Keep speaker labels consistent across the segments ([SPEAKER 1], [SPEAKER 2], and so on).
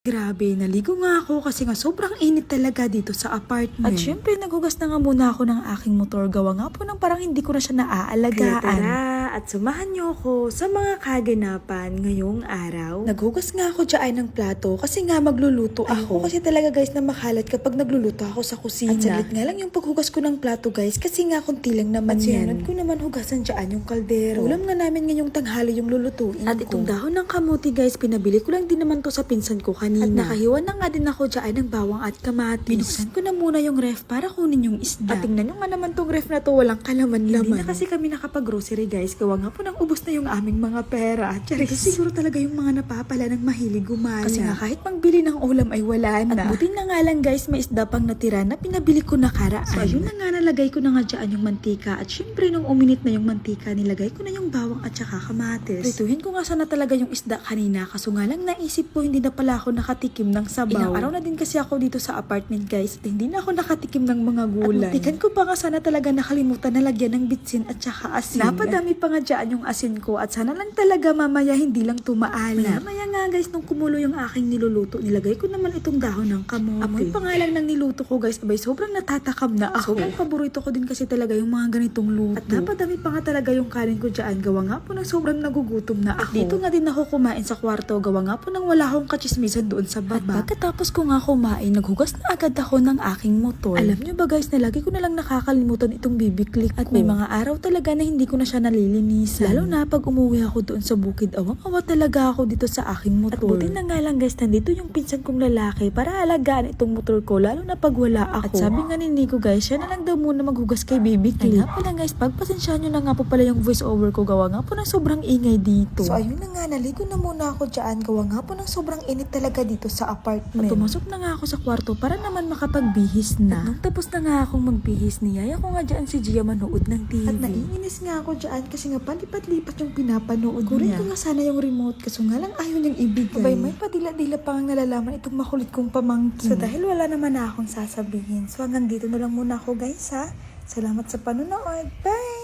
[SPEAKER 1] Grabe, naligo nga ako kasi nga sobrang init talaga dito sa apartment. At syempre, naghugas na nga muna ako ng aking motor. Gawa nga po ng parang hindi ko na siya naaalagaan. Kaya tara, at sumahan niyo ako sa mga kaganapan ngayong araw. Naghugas nga ako dyan ng plato kasi nga magluluto ako. Kasi talaga guys na makalat kapag nagluluto ako sa kusina. At saglit nga lang yung paghugas ko ng plato guys kasi nga kunti lang naman yan. At ko naman hugasan dyan yung kaldero. Ulam nga namin ngayong tanghali yung lulutuin At itong dahon ng kamuti guys, pinabili ko lang din naman to sa pinsan ko kanina. At nakahiwa na nga din ako dyan ng bawang at kamatis. Binuksan ko na muna yung ref para kunin yung isda. At tingnan nyo nga naman tong ref na to, walang kalaman-laman. Hindi na kasi kami nakapag-grocery guys. Gawa nga po nang ubos na yung aming mga pera. Charis, siguro talaga yung mga napapala ng mahilig gumala. Kasi nga kahit magbili ng ulam ay wala na. At buti na nga lang guys, may isda pang natira na pinabili ko nakaraan. So ayun na nga, nalagay ko na nga dyan yung mantika. At syempre nung uminit na yung mantika, nilagay ko na yung bawang at saka kamatis. Prituhin ko nga sana talaga yung isda kanina. Kaso nga lang naisip ko hindi na pala ako nakatikim ng sabaw. Ilang araw na din kasi ako dito sa apartment guys at hindi na ako nakatikim ng mga gulay. At muntikan ko pa nga sana talaga nakalimutan na lagyan ng bitsin at saka asin. Napadami pa nga dyan yung asin ko at sana lang talaga mamaya hindi lang tumaala. Mamaya nga guys nung kumulo yung aking niluluto, nilagay ko naman itong dahon ng kamote. Amoy pa nga lang ng niluto ko guys, abay sobrang natatakam na ako. Sobrang paborito ko din kasi talaga yung mga ganitong luto. At napadami pa nga talaga yung kanin ko dyan. Gawa nga po ng sobrang nagugutom na ako. At dito nga din ako kumain sa kwarto. Gawa nga po nang wala akong kachismisan doon sa baba. At pagkatapos ko nga kumain, naghugas na agad ako ng aking motor. Alam nyo ba guys, na lagi ko na lang nakakalimutan itong bibiklik ko. At may mga araw talaga na hindi ko na siya nalilinisan. Lalo na pag umuwi ako doon sa bukid, awang-awa talaga ako dito sa aking motor. At buti na nga lang guys, nandito yung pinsan kong lalaki para alagaan itong motor ko, lalo na pag wala ako. At sabi nga ni Nico guys, siya na lang daw muna maghugas kay bibiklik. Nga pala guys, pagpasensya nyo na nga po pala yung voice over ko, gawa nga po ng sobrang ingay dito. So ayun na nga, naligo na muna ako dyan. Gawa nga po ng sobrang init talaga dito sa apartment. At pumasok na nga ako sa kwarto para naman makapagbihis na. At nung tapos na nga akong magbihis, niyaya ko nga dyan si Gia manood ng TV. At naiinis nga ako dyan kasi nga palipat-lipat yung pinapanood niya. Kurin ko nga sana yung remote kaso nga lang ayaw niyang ibigay. Abay, may padila-dila pa ang nalalaman itong makulit kong pamangkin. So dahil wala naman na akong sasabihin, so hanggang dito na lang muna ako guys ha. Salamat sa panonood. Bye!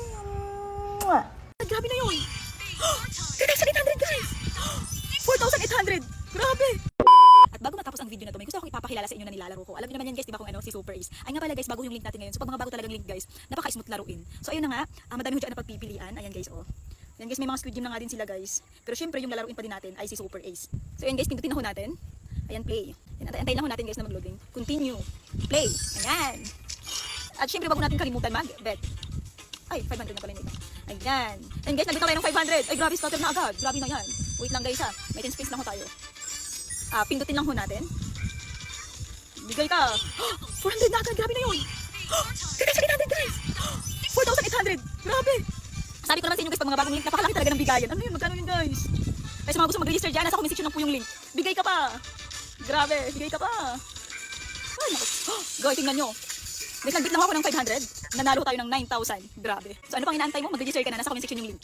[SPEAKER 1] Mwah!
[SPEAKER 2] Grabe na yun! 3,800 guys! 4,800! Grabe! At bago matapos ang video na to, may gusto akong ipapakilala sa inyo na nilalaro ko. Alam niyo naman yan guys, di ba kung ano, si Super Ace. Ay nga pala guys, bago yung link natin ngayon. So pag mga bago talagang link guys, napaka-smooth laruin. So ayun na nga, madami ho dyan na pagpipilian. Ayan guys, oh. Ayan guys, may mga Squid Game na nga din sila guys. Pero syempre yung lalaruin pa din natin ay si Super Ace. So ayan guys, pindutin na ho natin. Ayan, play. Ayan, antayin lang ho natin guys na mag-loading. Continue. Play. Ayan. At syempre bago natin kalimutan mag-bet. Ay, 500 na pala nito. Ayan. And guys, nandito tayo ng 500. Ay, grabe, scatter na agad. Grabe na yan. Wait lang guys ha. May 10 space lang ho tayo. Pindutin lang ho natin. Bigay ka. 400 na agad. Grabe na yun. 3,800 guys. 4,800. Grabe. Sabi ko naman sa inyo guys, pag mga bagong link, napakalaki talaga ng bigayan. Ano yun? Magkano yun guys? Kaya sa mga gusto mag-register dyan, nasa comment section lang po yung link. Bigay ka pa. Grabe. Bigay ka pa. Ay, naku. Guys, tingnan nyo. Guys, nagbit lang ako ng 500. Nanalo tayo ng 9,000. Grabe. So ano pang inaantay mo? Mag-register ka na. Nasa comment section yung link.